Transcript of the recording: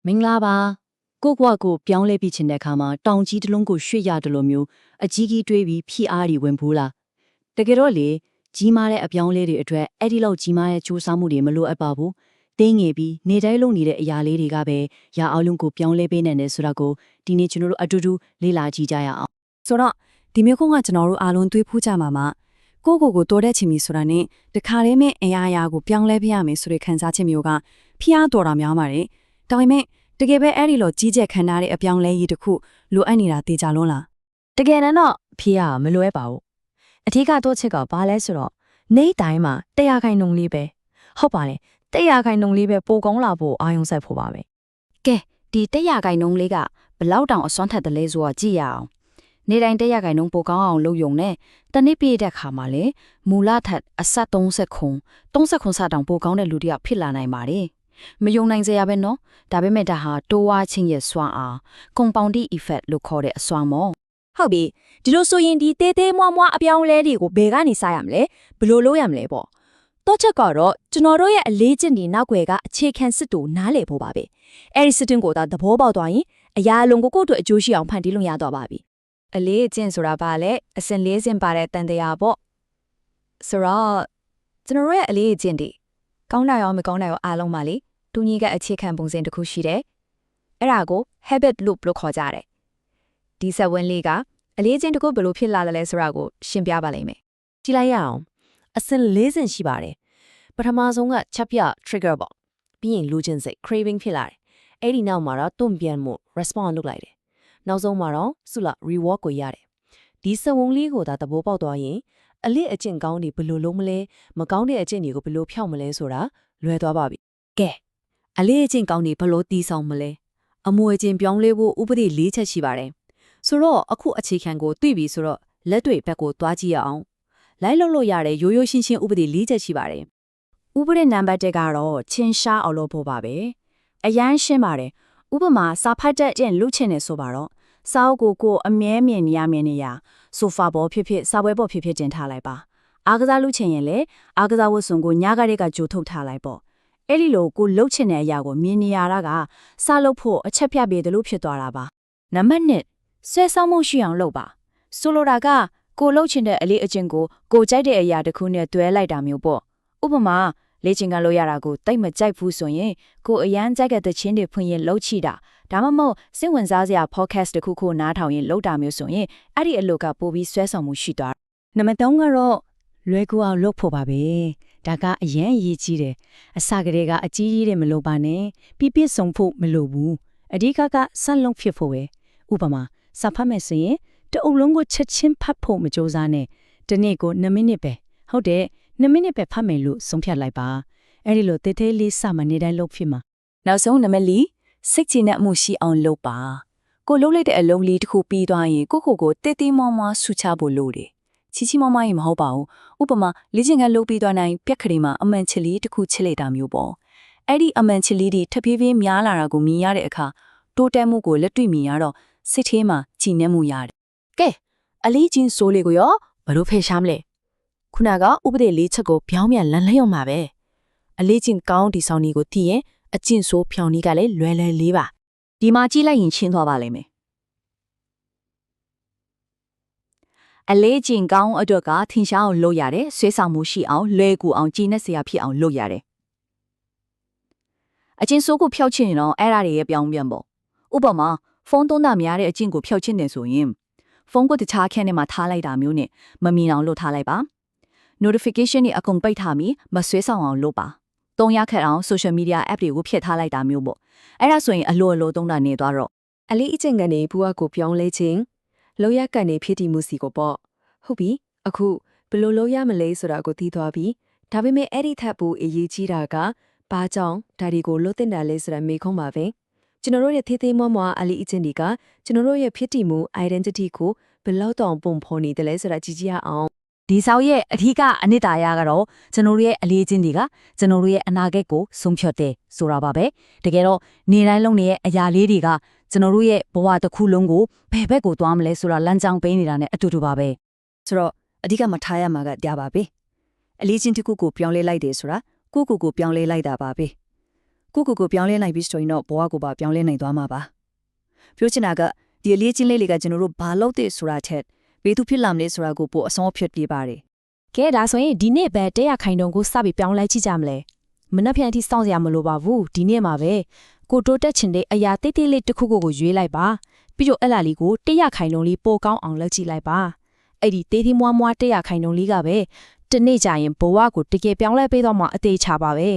မင်္ဂလာပါကိုကွာကိုပြောင်းလဲပြီးချင်တဲ့အခါမှာတောင်ကြီးတစ်လုံးကိုရွှေ့ရတယ်လို့မျိုးအကြီးကြီးတွေးပြီးဖိအားတွေဝင်ဘူးလားတကယ်တော့လေကြီးမားတဲ့အပြောင်းလဲတွေအတွက်အဲ့ဒီလောက်ကြီးမားတဲ့စူးစမ်းမှုတွေမလိုအပ်ပါဘူးတင်းငယ်ပြီးနေတိုင်းလုံနေတဲ့အရာလေးတွေကပဲရာအောင်လုံးကိုပြောင်းလဲပေးနိုင်တယ်ဆိုတာကိုဒီနေ့ကျွန်တော်တို့အတူတူလေ့လာကြည့်ကြရအောင်ဆိုတော့ဒီမျိုးကကျွန်တော်တို့အားလုံးတွေးဖူးကြမှာမှကိုတိုးတဲ့ချင်ပြီဆိုတာနဲ့တခါတည်းမဲ့အရာရာကိုပြောင်းလဲပြရမယ်ဆိုတဲ့ခံစားချက်မျိုးကဖိအားတော်တာများပါတယ်ဒါပေမဲ့တကယ်ပဲအဲ့ဒီလိုကြီးကျယ်ခမ်းနားတဲ့အပြောင်းလဲကြီးတစ်ခုလိုအပ်နေတာသိကြလုံးလားတကယ်တော့ဖေးရမလွဲပါဘူးအထူးကတော့ချက်ကဘာလဲဆိုတော့နေ့တိုင်းမှာ100ခိုင်နှုန်းလေးပဲဟုတ်ပါတယ်100ခိုင်နှုန်းလေးပဲပိုကောင်းလာဖို့အာရုံစိုက်ဖို့ပါပဲကဲဒီ100ခိုင်နှုန်းလေးကဘလောက်တောင်အစွမ်းထက်တယ်လဲဆိုတော့ကြည့်ရအောင်နေ့တိုင်း100ခိုင်နှုန်းပိုကောင်းအောင်လုပ်ယုံနဲ့တနေ့ပြည့်တဲ့ခါမှာလေမူလထက်အဆက်30ခုစတောင်ပိုကောင်းတဲ့လူတစ်ယောက်ဖြစ်လာနိုင်ပါတယ်မယုံနိုင်စရာပဲနော်ဒါပေမဲ့ဒါဟာတိုးဝါချင်းရဲ့စွမ်းအား compounding effect လို့ခေါ်တဲ့အစွမ်းမော်ဟုတ်ပြီဒီလိုဆိုရင်ဒီတေးသေးမွားမွားအပြောင်းလဲတွေကိုဘယ်ကနေစရမလဲဘယ်လိုလုပ်ရမလဲပေါ့တော့ချက်ကတော့ကျွန်တော်တို့ရဲ့အလေးကျင့်ဒီနောက်ွယ်ကအခြေခံစစ်တူနားလည်ဖို့ပါပဲအဲ့ဒီစစ်တင်ကိုသာသဘောပေါက်သွားရင်အရာအလုံးကိုကိုယ့်အတွက်အကျိုးရှိအောင်ဖန်တီးလို့ရတော့ပါပြီအလေးကျင့်ဆိုတာပါလေအစင်လေးစင်ပါတဲ့တန်တရားပေါ့ဆိုတော့ကျွန်တော်တို့ရဲ့အလေးကျင့်ဒီကောင်းတာရောမကောင်းတာရောအားလုံးပါလေတူညီကအခြေခံပုံစံတစ်ခုရှိတယ်အဲ့ဒါကို habit loop လို့ခေါ်ကြတယ်ဒီစက်ဝင်လေးကအလေးကျင့်တစ်ခုဘယ်လိုဖြစ်လာလဲဆိုတာကိုရှင်းပြပါလိမ့်မယ်ကြည့်လိုက်ရအောင်အစင်၄စင်ရှိပါတယ်ပထမဆုံးကချက်ပြ trigger ပေါ့ပြီးရင်လူချင်းစိတ် craving ဖြစ်လာတယ်အဲ့ဒီနောက်မှာတော့တုံ့ပြန်မှု respond လုပ်လိုက်တယ်နောက်ဆုံးမှာတော့ဆုလာ reward ကိုရတယ်ဒီစက်ဝင်လေးကိုသာသဘောပေါက်သွားရင်အလေးအကျင့်ကောင်းတွေဘယ်လိုလုံးမလဲမကောင်းတဲ့အကျင့်တွေကိုဘယ်လိုဖျောက်မလဲဆိုတာလွယ်သွားပါပြီကဲအလေးအကျင့်ကောင်းတွေဘယ်လိုတည်ဆောင်မလဲအမွေအကျင့်ပြောင်းလဲဖို့ဥပဒေ၄ချက်ရှိပါတယ်ဆိုတော့အခုအခြေခံကိုသိပြီဆိုတော့လက်တွေ့ဘက်ကိုသွားကြည့်ရအောင်လိုက်လို့ရတဲ့ရိုးရိုးရှင်းရှင်းဥပဒေ၄ချက်ရှိပါတယ်ဥပဒေနံပါတ်1ကတော့ချင်းရှားအောင်လုပ်ဖို့ပါပဲအရန်ရှင်းပါတယ်ဥပမာစာဖတ်တဲ့ကျင့်လူချင်းနေဆိုပါတော့စာအုပ်ကိုအမြဲမြင်နေရဆိုဖာပေါ်ဖြစ်စာပွဲပေါ်ဖြစ်တင်ထားလိုက်ပါအားကစားလူချင်းရင်လည်းအားကစားဝတ်စုံကိုညကလေးကကြိုထုတ်ထားလိုက်ပေါ့အဲ့ဒီလိုကိုလှုပ်ချင်တဲ့အရာကိုမြင်နေရတာကစလုပ်ဖို့အချက်ဖြတ်ပေးတယ်လို့ဖြစ်သွားတာပါနံပါတ်1ဆွဲဆောင်မှုရှိအောင်လုပ်ပါဆိုလိုတာကကိုလှုပ်ချင်တဲ့အလေးအကျင့်ကိုကြိုက်တဲ့အရာတစ်ခုနဲ့တွဲလိုက်တာမျိုးပေါ့ဥပမာလေ့ကျင့်ခန်းလုပ်ရတာကိုတိတ်မကြိုက်ဘူးဆိုရင်ကိုအရန်ကြိုက်တဲ့သချင်းတွေဖွင့်ရင်လှုပ်ချတာဒါမှမဟုတ်စိတ်ဝင်စားစရာ podcast တစ်ခုနားထောင်ရင်လှုပ်တာမျိုးဆိုရင်အဲ့ဒီအလုပ်ကပိုပြီးဆွဲဆောင်မှုရှိသွားနံပါတ်3ကတော့လွယ်ကူအောင်လုပ်ဖို့ပါပဲဒါကအရင်အရေးကြီးတယ်အစကတည်းကအကြီးကြီးတွေမလုပ်ပါနဲ့ပြည့်စုံဖို့မလိုဘူးအဓိကဆက်လုံးဖြစ်ဖို့ပဲဥပမာစာဖတ်မယ်ဆိုရင်တအုပ်လုံးကိုချက်ချင်းဖတ်ဖို့မကြိုးစားနဲ့ဒီနေ့ကို2မိနစ်ပဲဟုတ်တယ်2မိနစ်ပဲဖတ်မယ်လို့ဆုံးဖြတ်လိုက်ပါအဲ့ဒီလိုတေးသေးလေးစမနေတိုင်းလုပ်ဖြစ်မှာနောက်ဆုံးနံပါတ်4စိတ်ကြည်နက်မှုရှိအောင်လုပ်ပါကိုလှုပ်လိုက်တဲ့အလုံးလေးတစ်ခုပြီးသွားရင်ကိုတေးသေးမောမောဆူချဖို့လိုတယ်ချီမမရင်မဟုတ်ပါဘူးဥပမာလေ့ကျင့်ခန်းလုပ်ပြီးသွားနိုင်ပြက်ကလေးမှာအမှန်ချစ်လေးတစ်ခုချစ်လိုက်တာမျိုးပေါ့အဲ့ဒီအမှန်ချစ်လေးတွေထပ်ဖြည်းဖြည်းများလာတာကိုမြင်ရတဲ့အခါတိုးတက်မှုကိုလက်တွေ့မြင်ရတော့စိတ်ထဲမှာကြည်နက်မှုရတယ်ကဲအလေးချင်းစိုးလေးကိုရောဘယ်လိုဖယ်ရှားမလဲခုနကဥပဒေ၄ချက်ကိုပြောင်းပြန်လန်လျော့မှာပဲအလေးချင်းကောင်းဒီဆောင်ဒီကိုသိရင်အကျင့်ဆိုးဖြောင်းနည်းကလည်းလွယ်လေးပါဒီမှာကြည့်လိုက်ရင်ရှင်းသွားပါလိမ့်မယ်အလေးကျင့်ကောင်းအတွက်ကထင်ရှားအောင်လုပ်ရတယ်ဆွဲဆောင်မှုရှိအောင်လွယ်ကူအောင်ကြည်နက်စရာဖြစ်အောင်လုပ်ရတယ်အကျင့်ဆိုးကိုဖျောက်ချင်ရင်တော့အဲ့ဒါတွေရဲ့ပြောင်းပြန်ပေါ့ဥပမာဖုန်းသုံးတာများတဲ့အကျင့်ကိုဖျောက်ချင်တယ်ဆိုရင်ဖုန်းကိုတခြားခန်းထဲမှာထားလိုက်တာမျိုးနဲ့မမြင်အောင်လုပ်ထားလိုက်ပါ notification တွေအကုန်ပိတ်ထားပြီးမဆွဲဆောင်အောင်လုပ်ပါသုံးရခက်အောင် social media app တွေကိုဖျက်ထားလိုက်တာမျိုးပေါ့အဲ့ဒါဆိုရင်အလိုသုံးတာနေသွားတော့အလေးအကျင့်ကနေဘူဝကိုပြောင်းလဲခြင်းလောက်ရကန်နေဖြစ်တည်မှုစီကိုပေါ့ဟုတ်ပြီအခုဘယ်လိုလုပ်ရမလဲဆိုတာကိုသိသွားပြီဒါပေမဲ့အဲ့ဒီထပ်ဖို့အရေးကြီးတာကဘာကြောင့်ဒါတွေကိုလွတ်တင်တာလဲဆိုတာမေးခွန်းပါပဲကျွန်တော်တို့ရဲ့သေးမွားအလေးအကျင့်တွေကကျွန်တော်တို့ရဲ့ဖြစ်တည်မှု identity ကိုဘယ်လောက်တောင်ပုံဖော်နေတယ်လဲဆိုတာကြည့်ကြရအောင်ဒီဆောက်ရဲ့အထီးကအနှစ်သာရကတော့ကျွန်တော်တို့ရဲ့အလေးချင်းတွေကကျွန်တော်တို့ရဲ့အနာဂတ်ကိုဆုံးဖြတ်တယ်ဆိုတာပါပဲတကယ်တော့နေတိုင်းလုံးနေရဲ့အရာလေးတွေကကျွန်တော်တို့ရဲ့ဘဝတစ်ခုလုံးကိုဘယ်ဘက်ကိုသွားမလဲဆိုတာလမ်းကြောင်းပေးနေတာနဲ့အတူတူပါပဲဆိုတော့အဓိကမထားရမှာကတရားပါပဲအလေးချင်းတစ်ခုကိုပြောင်းလဲလိုက်တယ်ဆိုတာကိုပြောင်းလဲလိုက်တာပါပဲ ကိုပြောင်းလဲနိုင်ပြီဆိုရင်တော့ဘဝကိုပါပြောင်းလဲနိုင်သွားမှာပါပြောချင်တာကဒီအလေးချင်းလေးတွေကကျွန်တော်တို့ဘာလုပ်တဲ့ဆိုတာထက်ဘယ်သူဖြစ်လာမလဲဆိုတာကိုပိုအဆုံးဖြတ်ပြပါတယ် ကဲဒါဆိုရင်ဒီနေ့ပဲ100ခိုင်နှုန်းကိုစပြီးပြောင်းလဲကြည့်ကြမလဲမနှက်ဖြန်အထိစောင့်စရာမလိုပါဘူးဒီနေ့မှာပဲကိုတိုးတက်ချင်တဲ့အရာတိတ်တိတ်လေးတစ်ခုကိုရွေးလိုက်ပါပြီးတော့အဲ့လာလေးကို100ခိုင်နှုန်းလေးပိုကောင်းအောင်လုပ်ကြည့်လိုက်ပါအဲ့ဒီသေးသေးမွားမွား100ခိုင်နှုန်းလေးကပဲတနေ့ကျရင်ဘဝကိုတကယ်ပြောင်းလဲပေးတော့မှအသေးချပါပဲ